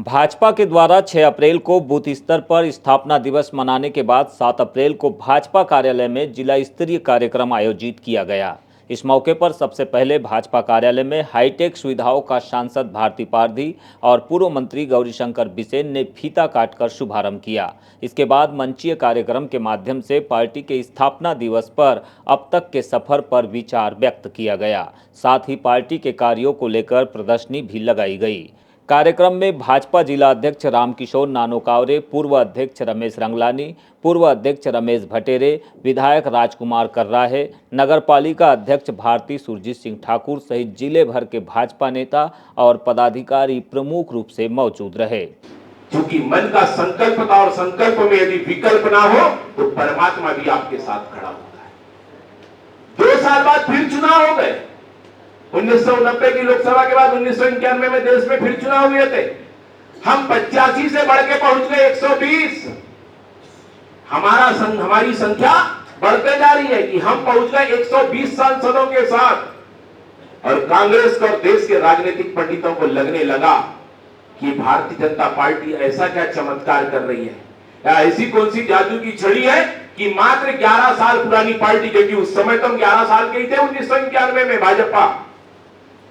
भाजपा के द्वारा 6 अप्रैल को बूथ स्तर पर स्थापना दिवस मनाने के बाद 7 अप्रैल को भाजपा कार्यालय में जिला स्तरीय कार्यक्रम आयोजित किया गया। इस मौके पर सबसे पहले भाजपा कार्यालय में हाईटेक सुविधाओं का सांसद भारती पारधी और पूर्व मंत्री गौरीशंकर बिसेन ने फीता काटकर शुभारंभ किया। इसके बाद मंचीय कार्यक्रम के माध्यम से पार्टी के स्थापना दिवस पर अब तक के सफर पर विचार व्यक्त किया गया। साथ ही पार्टी के कार्यों को लेकर प्रदर्शनी भी लगाई गई। कार्यक्रम में भाजपा जिला अध्यक्ष रामकिशोर नानोकावरे, पूर्व अध्यक्ष रमेश रंगलानी, पूर्व अध्यक्ष रमेश भटेरे, विधायक राजकुमार कर्राहे, नगरपालिका अध्यक्ष भारती सुरजीत सिंह ठाकुर सहित जिले भर के भाजपा नेता और पदाधिकारी प्रमुख रूप से मौजूद रहे। क्योंकि मन का संकल्प था और संकल्प में यदि विकल्प ना हो तो परमात्मा भी आपके साथ खड़ा होता है। 2 साल बाद फिर चुनाव हो गए। 1990 की लोकसभा के बाद 1991 में देश में फिर चुनाव हुए थे। हम 85 से बढ़ के पहुंच गए 120। हमारी संख्या बढ़ते जा रही है कि हम पहुंच गए 120 सांसदों के साथ। और कांग्रेस को और देश के राजनीतिक पंडितों को लगने लगा कि भारतीय जनता पार्टी ऐसा क्या चमत्कार कर रही है, या ऐसी कौन सी जादू की छड़ी है कि मात्र 11 साल पुरानी पार्टी, क्योंकि उस समय तो हम 11 साल के ही थे 1991 में भाजपा,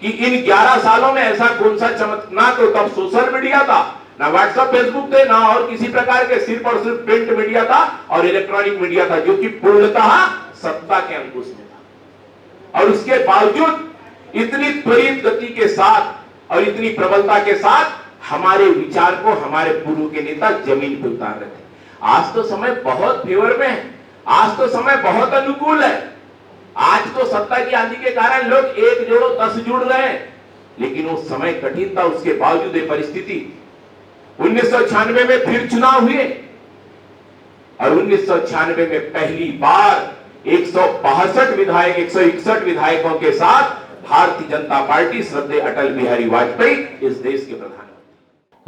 कि इन 11 सालों में ऐसा कौन सा चमत्कार, ना तो तब सोशल मीडिया था, ना व्हाट्सएप फेसबुक थे, ना और किसी प्रकार के, सिर्फ और सिर्फ प्रिंट मीडिया था और इलेक्ट्रॉनिक मीडिया था, जो कि पूर्णतः सत्ता के अंकुश में था। और उसके बावजूद इतनी त्वरित गति के साथ और इतनी प्रबलता के साथ हमारे विचार को हमारे पूर्व के नेता जमीन पर उतार रहे थे। आज तो समय बहुत फेवर में है, आज तो समय बहुत अनुकूल है। आज तो सत्ता की आंधी के कारण लोग 1 जोड़ो 10 जुड़ रहे हैं, लेकिन वो समय कठिन था। उसके बावजूद ये परिस्थिति 1996 में फिर चुनाव हुए और 1996 में पहली बार 162 विधायक 161 विधायकों के साथ भारतीय जनता पार्टी श्रद्धेय अटल बिहारी वाजपेयी इस देश के प्रधानमंत्री।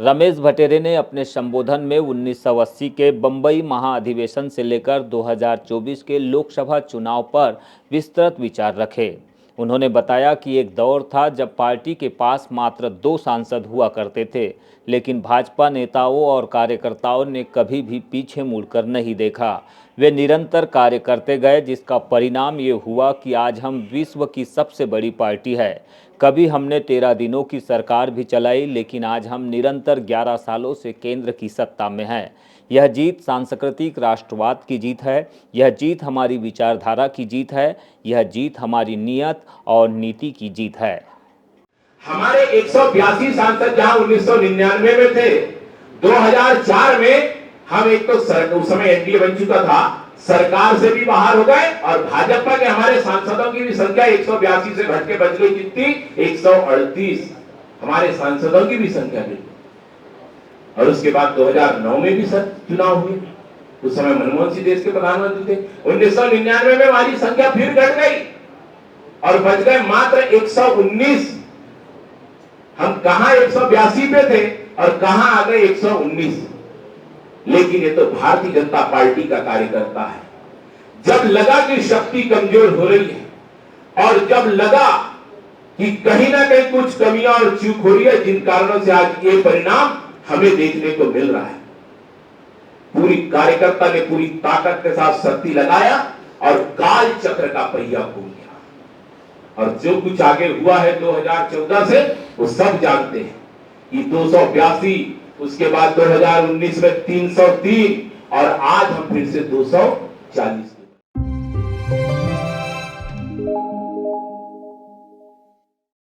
रमेश भटेरे ने अपने संबोधन में 1980 के बंबई महाअधिवेशन से लेकर 2024 के लोकसभा चुनाव पर विस्तृत विचार रखे। उन्होंने बताया कि एक दौर था जब पार्टी के पास मात्र 2 सांसद हुआ करते थे, लेकिन भाजपा नेताओं और कार्यकर्ताओं ने कभी भी पीछे मुड़कर नहीं देखा। वे निरंतर कार्य करते गए, जिसका परिणाम ये हुआ कि आज हम विश्व की सबसे बड़ी पार्टी है। कभी हमने 13 दिनों की सरकार भी चलाई, लेकिन आज हम निरंतर 11 सालों से केंद्र की सत्ता में हैं। यह जीत सांस्कृतिक राष्ट्रवाद की जीत है, यह जीत हमारी विचारधारा की जीत है, यह जीत हमारी नियत और नीति की जीत है। हमारे 182 सांसद जहां 1999 में थे, 2004 में हम एक तो उस समय एनडीए बन चुका था, सरकार से भी बाहर हो गए और भाजपा के हमारे सांसदों की भी संख्या 182 से घट के बच गई, कितनी 138 हमारे सांसदों की भी संख्या गिर गई। और उसके बाद 2009 में भी चुनाव हुए, उस समय मनमोहन सिंह देश के प्रधानमंत्री थे। 1999 में हमारी संख्या फिर घट गई और बच गए मात्र 119। हम कहां 182 पे थे और कहां आ गए 119। लेकिन ये तो भारतीय जनता पार्टी का कार्यकर्ता है। जब लगा कि शक्ति कमजोर हो रही है और जब लगा कि कहीं ना कहीं कुछ कमियां और चूक हो रही है, जिन कारणों से आज ये परिणाम हमें देखने को मिल रहा है, पूरी कार्यकर्ता ने पूरी ताकत के साथ शक्ति लगाया और काल चक्र का पहिया घूम गया। और जो कुछ आगे हुआ है 2014 से, वो सब जानते हैं कि 282, उसके बाद 2019 में 303 और आज हम फिर से 240